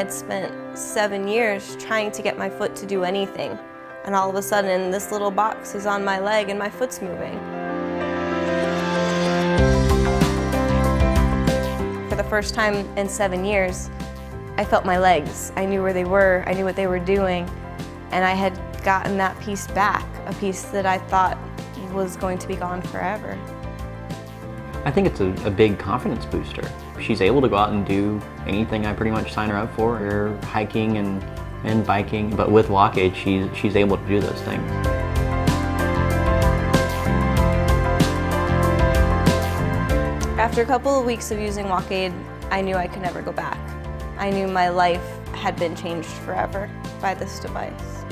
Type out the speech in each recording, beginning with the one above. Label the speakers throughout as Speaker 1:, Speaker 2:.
Speaker 1: I'd spent 7 years trying to get my foot to do anything. And all of a sudden, this little box is on my leg and my foot's moving. For the first time in 7 years, I felt my legs. I knew where they were, I knew what they were doing, and I had gotten that piece back, a piece that I thought was going to be gone forever.
Speaker 2: I think it's a big confidence booster. She's able to go out and do anything I pretty much sign her up for, her hiking and biking, but with WalkAid, she's able to do those things.
Speaker 1: After a couple of weeks of using WalkAid, I knew I could never go back. I knew my life had been changed forever by this device.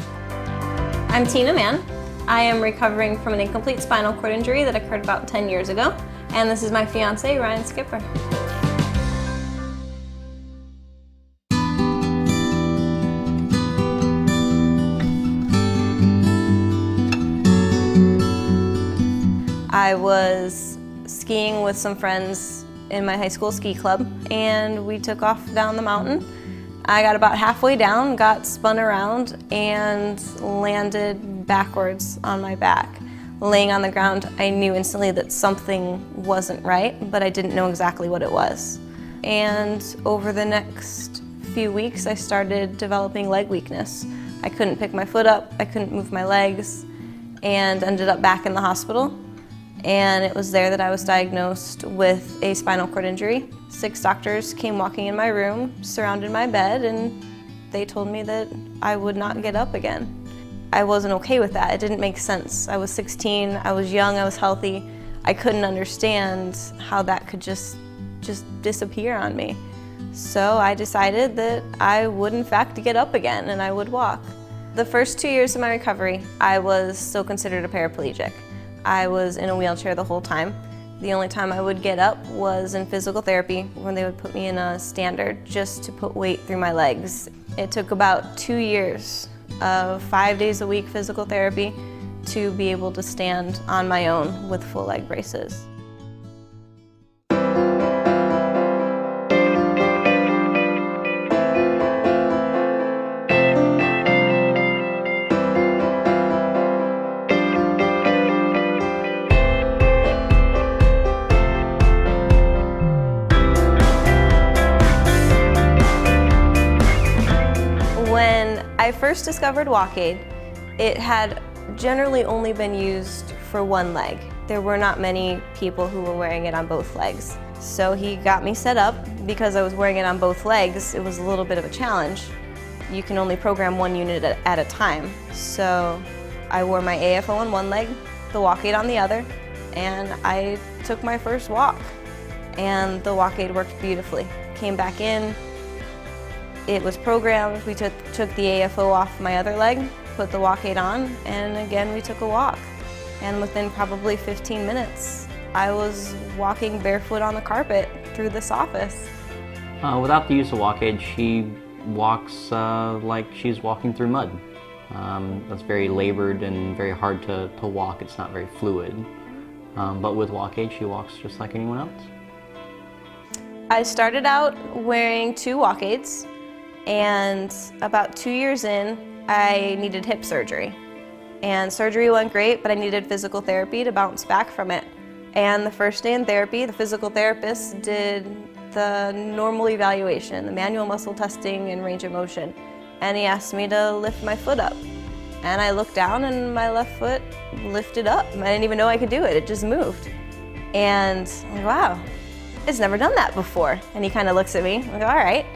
Speaker 1: I'm Tina Mann. I am recovering from an incomplete spinal cord injury that occurred about 10 years ago, and this is my fiance, Ryan Skipper. I was skiing with some friends in my high school ski club, and we took off down the mountain. I got about halfway down, got spun around, and landed backwards on my back. Laying on the ground, I knew instantly that something wasn't right, but I didn't know exactly what it was. And over the next few weeks, I started developing leg weakness. I couldn't pick my foot up, I couldn't move my legs, and ended up back in the hospital. And it was there that I was diagnosed with a spinal cord injury. 6 doctors came walking in my room, surrounded my bed, and they told me that I would not get up again. I wasn't okay with that. It didn't make sense. I was 16, I was young, I was healthy. I couldn't understand how that could just disappear on me. So I decided that I would in fact get up again and I would walk. The first 2 years of my recovery, I was still considered a paraplegic. I was in a wheelchair the whole time. The only time I would get up was in physical therapy, when they would put me in a standard just to put weight through my legs. It took about 2 years of 5 days a week physical therapy to be able to stand on my own with full leg braces. When I first discovered WalkAid, it had generally only been used for one leg. There were not many people who were wearing it on both legs. So he got me set up. Because I was wearing it on both legs, it was a little bit of a challenge. You can only program one unit at a time. So I wore my AFO on one leg, the WalkAid on the other, and I took my first walk. And the WalkAid worked beautifully. Came back in, it was programmed, we took the AFO off my other leg, put the WalkAid on, and again we took a walk. And within probably 15 minutes, I was walking barefoot on the carpet through this office.
Speaker 2: Without the use of WalkAid, she walks like she's walking through mud. That's very labored and very hard to walk. It's not very fluid. But with WalkAid, she walks just like anyone else.
Speaker 1: I started out wearing 2 WalkAids, and about 2 years in, I needed hip surgery. And surgery went great, but I needed physical therapy to bounce back from it. And the first day in therapy, the physical therapist did the normal evaluation, the manual muscle testing and range of motion. And he asked me to lift my foot up. And I looked down and my left foot lifted up. I didn't even know I could do it, it just moved. And I'm like, wow, it's never done that before. And he kind of looks at me, I go, all right.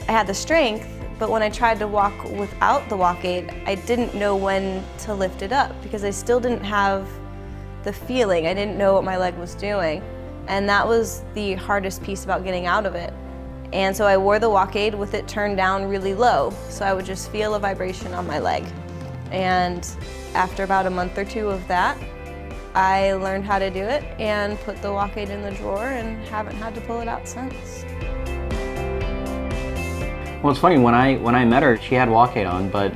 Speaker 1: I had the strength, but when I tried to walk without the WalkAid, I didn't know when to lift it up because I still didn't have the feeling. I didn't know what my leg was doing. And that was the hardest piece about getting out of it. And so I wore the WalkAid with it turned down really low, so I would just feel a vibration on my leg. And after about a month or 2 of that, I learned how to do it and put the WalkAid in the drawer and haven't had to pull it out since.
Speaker 2: Well, it's funny, when I met her, she had WalkAid on, but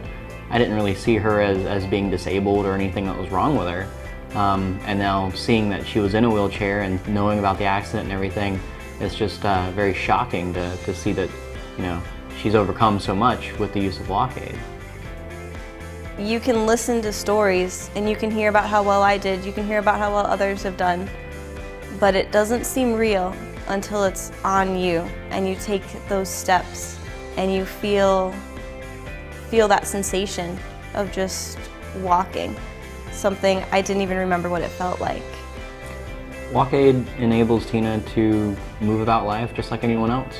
Speaker 2: I didn't really see her as being disabled or anything that was wrong with her. And now seeing that she was in a wheelchair and knowing about the accident and everything, it's just very shocking to see that, you know, she's overcome so much with the use of walk-aid.
Speaker 1: You can listen to stories and you can hear about how well I did, you can hear about how well others have done, but it doesn't seem real until it's on you and you take those steps and you feel that sensation of just walking, something I didn't even remember what it felt like.
Speaker 2: Walk-aid enables Tina to move about life just like anyone else.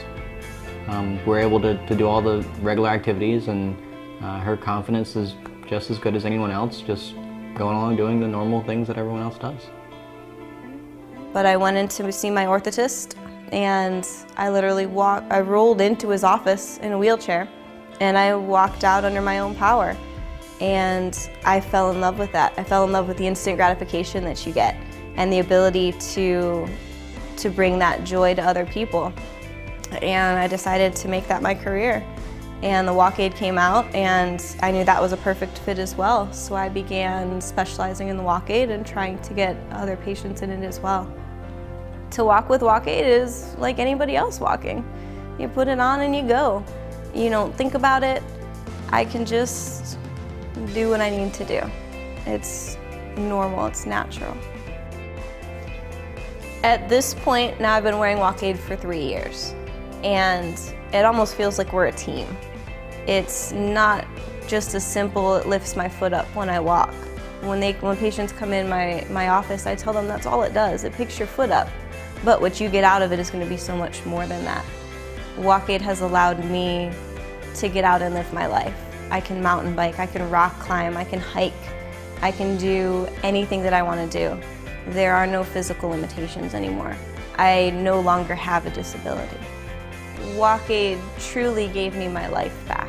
Speaker 2: We're able to do all the regular activities, and her confidence is just as good as anyone else, just going along doing the normal things that everyone else does.
Speaker 1: But I went in to see my orthotist, and I literally I rolled into his office in a wheelchair, and I walked out under my own power. And I fell in love with that. I fell in love with the instant gratification that you get and the ability to bring that joy to other people. And I decided to make that my career. And the walk-aid came out, and I knew that was a perfect fit as well. So I began specializing in the walk-aid and trying to get other patients in it as well. To walk with walk-aid is like anybody else walking. You put it on and you go. You don't think about it. I can just do what I need to do. It's normal, it's natural. At this point, now I've been wearing walk-aid for 3 years, and it almost feels like we're a team. It's not just as simple, it lifts my foot up when I walk. When patients come in my office, I tell them that's all it does. It picks your foot up, but what you get out of it is going to be so much more than that. Walk-aid has allowed me to get out and live my life. I can mountain bike, I can rock climb, I can hike, I can do anything that I want to do. There are no physical limitations anymore. I no longer have a disability. Walk-aid truly gave me my life back.